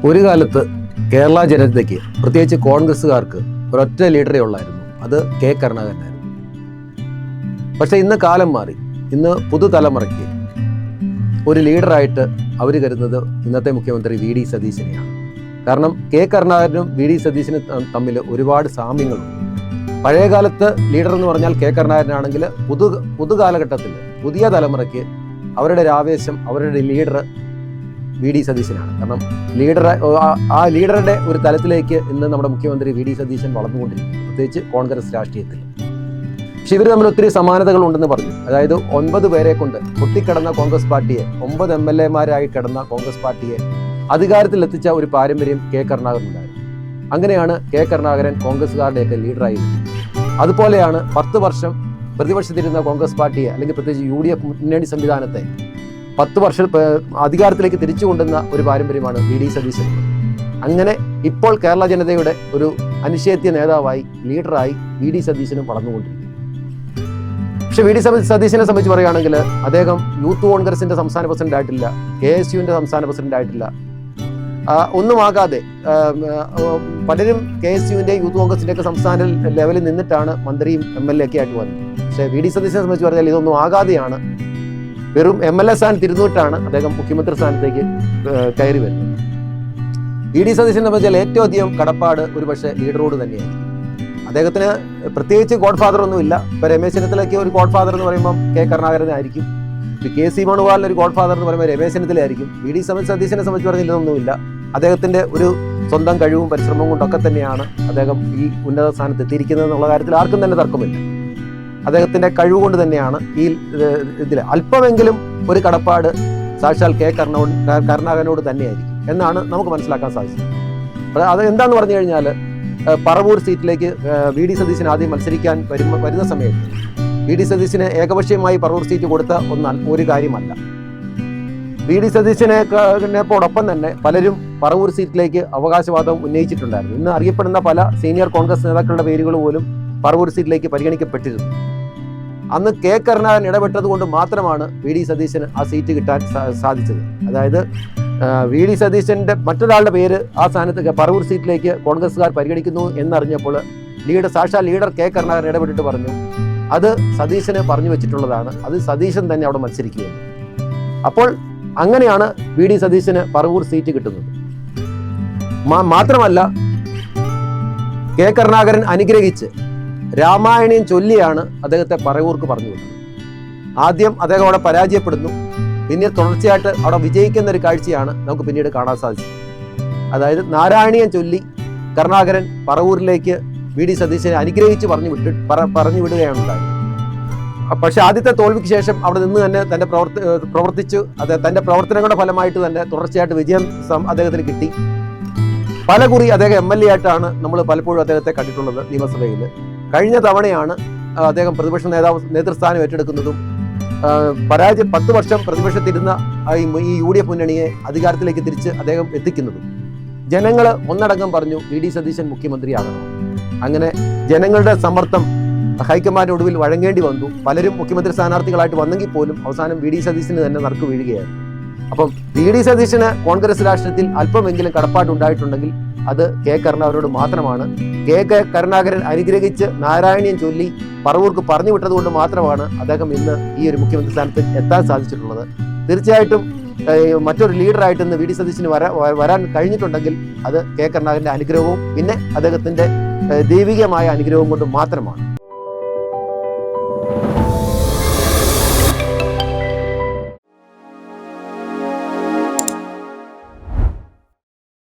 ഒരു കാലത്ത് കേരള ജനതയ്ക്ക് പ്രത്യേകിച്ച് കോൺഗ്രസ്സുകാർക്ക് ഒരൊറ്റ ലീഡറേ ഉള്ളായിരുന്നു, അത് കെ കരുണാകരനായിരുന്നു. പക്ഷേ ഇന്ന് കാലം മാറി. ഇന്ന് പുതുതലമുറയ്ക്ക് ഒരു ലീഡറായിട്ട് അവർ കരുതുന്നത് ഇന്നത്തെ മുഖ്യമന്ത്രി വി ഡി സതീശനെയാണ്. കാരണം കെ കരുണാകരനും വി ഡി സതീശനും തമ്മിൽ ഒരുപാട് സാമ്യങ്ങളുണ്ട്. പഴയ കാലത്ത് ലീഡർ എന്ന് പറഞ്ഞാൽ കെ കരുണാകരനാണെങ്കിൽ പുതുകാലഘട്ടത്തിൽ പുതിയ തലമുറയ്ക്ക് അവരുടെ ഒരു ആവേശം, അവരുടെ ലീഡർ വി ഡി സതീശനാണ്. കാരണം ആ ലീഡറുടെ ഒരു തലത്തിലേക്ക് ഇന്ന് നമ്മുടെ മുഖ്യമന്ത്രി വി ഡി സതീശൻ വളർന്നുകൊണ്ടിരിക്കുന്നു, പ്രത്യേകിച്ച് കോൺഗ്രസ് രാഷ്ട്രീയത്തിൽ. പക്ഷെ ഇവർ തമ്മിൽ ഒത്തിരി സമാനതകൾ ഉണ്ടെന്ന് പറഞ്ഞു. അതായത് 9 പേരെ കൊണ്ട് പൊട്ടിക്കിടന്ന കോൺഗ്രസ് പാർട്ടിയെ, 9 MLA-മാരായി കിടന്ന കോൺഗ്രസ് പാർട്ടിയെ അധികാരത്തിലെത്തിച്ച ഒരു പാരമ്പര്യം കെ കരുണാകരനുണ്ടായിരുന്നു. അങ്ങനെയാണ് കെ കരുണാകരൻ കോൺഗ്രസ്സുകാരുടെയൊക്കെ ലീഡറായിരുന്നത്. അതുപോലെയാണ് 10 വർഷം പ്രതിപക്ഷത്തിരുന്ന കോൺഗ്രസ് പാർട്ടിയെ, അല്ലെങ്കിൽ പ്രത്യേകിച്ച് UDF മുന്നണി സംവിധാനത്തെ 10 വർഷം അധികാരത്തിലേക്ക് തിരിച്ചു കൊണ്ടുവന്ന ഒരു പാരമ്പര്യമാണ് വി ഡി സതീശൻ. അങ്ങനെ ഇപ്പോൾ കേരള ജനതയുടെ ഒരു അനിഷേധ്യ നേതാവായി, ലീഡറായി വി ഡി സതീശനും വളർന്നുകൊണ്ടിരിക്കുന്നു. പക്ഷെ വി ഡി സതീശനെ സംബന്ധിച്ച് പറയുകയാണെങ്കിൽ അദ്ദേഹം യൂത്ത് കോൺഗ്രസിന്റെ സംസ്ഥാന പ്രസിഡന്റ് ആയിട്ടില്ല, KSUവിന്റെ സംസ്ഥാന പ്രസിഡന്റ് ആയിട്ടില്ല, ഒന്നുമാകാതെ പലരും KSUവിന്റെയും യൂത്ത് കോൺഗ്രസിന്റെ ഒക്കെ സംസ്ഥാന ലെവലിൽ നിന്നിട്ടാണ് മന്ത്രിയും MLA ഒക്കെ ആയിട്ട് വന്നത്. പക്ഷേ വി ഡി സതീശനെ സംബന്ധിച്ച് പറഞ്ഞാൽ ഇതൊന്നും ആകാതെയാണ്, വെറും MLA സ്ഥാനത്ത് ഇരുന്നിട്ടാണ് അദ്ദേഹം മുഖ്യമന്ത്രി സ്ഥാനത്തേക്ക് കയറി വരുന്നത്. വി ഡി സതീശനെ സംബന്ധിച്ചാൽ ഏറ്റവും അധികം കടപ്പാട് ഒരുപക്ഷെ ലീഡറോട് തന്നെയായിരിക്കും. അദ്ദേഹത്തിന് പ്രത്യേകിച്ച് ഗോഡ് ഫാദർ ഒന്നുമില്ല. ഇപ്പൊ രമേശ് ചെന്നിത്തലയ്ക്ക് ഒരു ഗോഡ് ഫാദർ എന്ന് പറയുമ്പോൾ കെ കരുണാകരനായിരിക്കും. KC വേണുഗോപാലിന് ഒരു ഗോഡ് ഫാദർ എന്ന് പറയുമ്പോൾ രമേശ് ചെന്നിത്തലയായിരിക്കും. വി ഡി സതീശനെ സംബന്ധിച്ച് പറഞ്ഞാൽ ഇതൊന്നുമില്ല. അദ്ദേഹത്തിന്റെ ഒരു സ്വന്തം കഴിവും പരിശ്രമവും കൊണ്ടൊക്കെ തന്നെയാണ് അദ്ദേഹം ഈ ഉന്നത സ്ഥാനത്ത് എത്തിയിരിക്കുന്നത് എന്നുള്ള കാര്യത്തിൽ ആർക്കും തന്നെ തർക്കമില്ല. അദ്ദേഹത്തിന്റെ കഴിവുകൊണ്ട് തന്നെയാണ് ഈ ഇതിൽ അല്പമെങ്കിലും ഒരു കടപ്പാട് സാക്ഷാൽ കെ കരുണാകരനോട് തന്നെയായിരിക്കും എന്നാണ് നമുക്ക് മനസ്സിലാക്കാൻ സാധിച്ചത്. അത് എന്താന്ന് പറഞ്ഞു കഴിഞ്ഞാൽ, പറവൂർ സീറ്റിലേക്ക് വി ഡി സതീശൻ ആദ്യം മത്സരിക്കാൻ വരുന്ന സമയത്ത് വി ഡി സതീശന് ഏകപക്ഷീയമായി പറവൂർ സീറ്റ് കൊടുത്ത ഒരു കാര്യമല്ല. വി ഡി സതീശനോടൊപ്പം തന്നെ പലരും പറവൂർ സീറ്റിലേക്ക് അവകാശവാദം ഉന്നയിച്ചിട്ടുണ്ടായിരുന്നു. ഇന്ന് അറിയപ്പെടുന്ന പല സീനിയർ കോൺഗ്രസ് നേതാക്കളുടെ പേരുകൾ പോലും പറവൂർ സീറ്റിലേക്ക് പരിഗണിക്കപ്പെട്ടിരുന്നു. അന്ന് കെ കരുണാകരൻ ഇടപെട്ടത് കൊണ്ട് മാത്രമാണ് വി ഡി സതീശന് ആ സീറ്റ് കിട്ടാൻ സാധിച്ചത്. അതായത് വി ഡി സതീശന്റെ മറ്റൊരാളുടെ പേര് ആ സ്ഥാനത്ത് പറവൂർ സീറ്റിലേക്ക് കോൺഗ്രസ്സുകാർ പരിഗണിക്കുന്നു എന്നറിഞ്ഞപ്പോൾ സാക്ഷാൽ ലീഡർ കെ കരുണാകരൻ ഇടപെട്ടിട്ട് പറഞ്ഞു, അത് സതീശന് പറഞ്ഞു വെച്ചിട്ടുള്ളതാണ്, അത് സതീശൻ തന്നെ അവിടെ മത്സരിക്കുകയാണ്. അപ്പോൾ അങ്ങനെയാണ് വി ഡി സതീശന് പറവൂർ സീറ്റ് കിട്ടുന്നത്. മാത്രമല്ല, കെ കരുണാകരൻ അനുഗ്രഹിച്ച് രാമായണീയം ചൊല്ലിയാണ് അദ്ദേഹത്തെ പറവൂർക്ക് പറഞ്ഞു വിട്ടത്. ആദ്യം അദ്ദേഹം അവിടെ പരാജയപ്പെടുന്നു, പിന്നീട് തുടർച്ചയായിട്ട് അവിടെ വിജയിക്കുന്ന ഒരു കാഴ്ചയാണ് നമുക്ക് പിന്നീട് കാണാൻ സാധിച്ചത്. അതായത് നാരായണീയം ചൊല്ലി കരുണാകരൻ പറവൂരിലേക്ക് വി ഡി സതീശനെ അനുഗ്രഹിച്ച് പറഞ്ഞു വിടുകയാണ് ഉണ്ടായത്. പക്ഷെ ആദ്യത്തെ തോൽവിക്ക് ശേഷം അവിടെ നിന്ന് തന്നെ പ്രവർത്തിച്ചു. തന്റെ പ്രവർത്തനങ്ങളുടെ ഫലമായിട്ട് തന്നെ തുടർച്ചയായിട്ട് വിജയം അദ്ദേഹത്തിന് കിട്ടി. പലകുറി അദ്ദേഹം MLA ആയിട്ടാണ് നമ്മൾ പലപ്പോഴും അദ്ദേഹത്തെ കണ്ടിട്ടുള്ളത് നിയമസഭയിൽ. കഴിഞ്ഞ തവണയാണ് അദ്ദേഹം പ്രതിപക്ഷ നേതൃസ്ഥാനം ഏറ്റെടുക്കുന്നതും 10 വർഷം പ്രതിപക്ഷത്തിരുന്ന ഈ UDF മുന്നണിയെ അധികാരത്തിലേക്ക് തിരിച്ച് അദ്ദേഹം എത്തിക്കുന്നതും. ജനങ്ങൾ ഒന്നടങ്കം പറഞ്ഞു വി ഡി സതീശൻ മുഖ്യമന്ത്രിയാകണം. അങ്ങനെ ജനങ്ങളുടെ സമ്മർദ്ദം ഹൈക്കമാൻഡ് ഒടുവിൽ വഴങ്ങേണ്ടി വന്നു. പലരും മുഖ്യമന്ത്രി സ്ഥാനാർത്ഥികളായിട്ട് വന്നെങ്കിൽ പോലും അവസാനം വി ഡി സതീശന് തന്നെ നറുക്ക് വീഴുകയായിരുന്നു. അപ്പം വി ഡി സതീശന് കോൺഗ്രസ് രാഷ്ട്രീയത്തിൽ അല്പമെങ്കിലും കടപ്പാടുണ്ടായിട്ടുണ്ടെങ്കിൽ അത് കെ കരുണാകരനോട് മാത്രമാണ്. കെ കരുണാകരൻ അനുഗ്രഹിച്ച് നാരായണീയം ചൊല്ലി പറവൂർക്ക് പറഞ്ഞു വിട്ടത് കൊണ്ട് മാത്രമാണ് അദ്ദേഹം ഇന്ന് ഈ ഒരു മുഖ്യമന്ത്രി സ്ഥാനത്ത് എത്താൻ സാധിച്ചിട്ടുള്ളത്. തീർച്ചയായിട്ടും മറ്റൊരു ലീഡറായിട്ട് ഇന്ന് വി ഡി സതീശന് വരാൻ കഴിഞ്ഞിട്ടുണ്ടെങ്കിൽ അത് കെ കരുണാകരന്റെ അനുഗ്രഹവും പിന്നെ അദ്ദേഹത്തിന്റെ ദൈവികമായ അനുഗ്രഹവും കൊണ്ട് മാത്രമാണ്.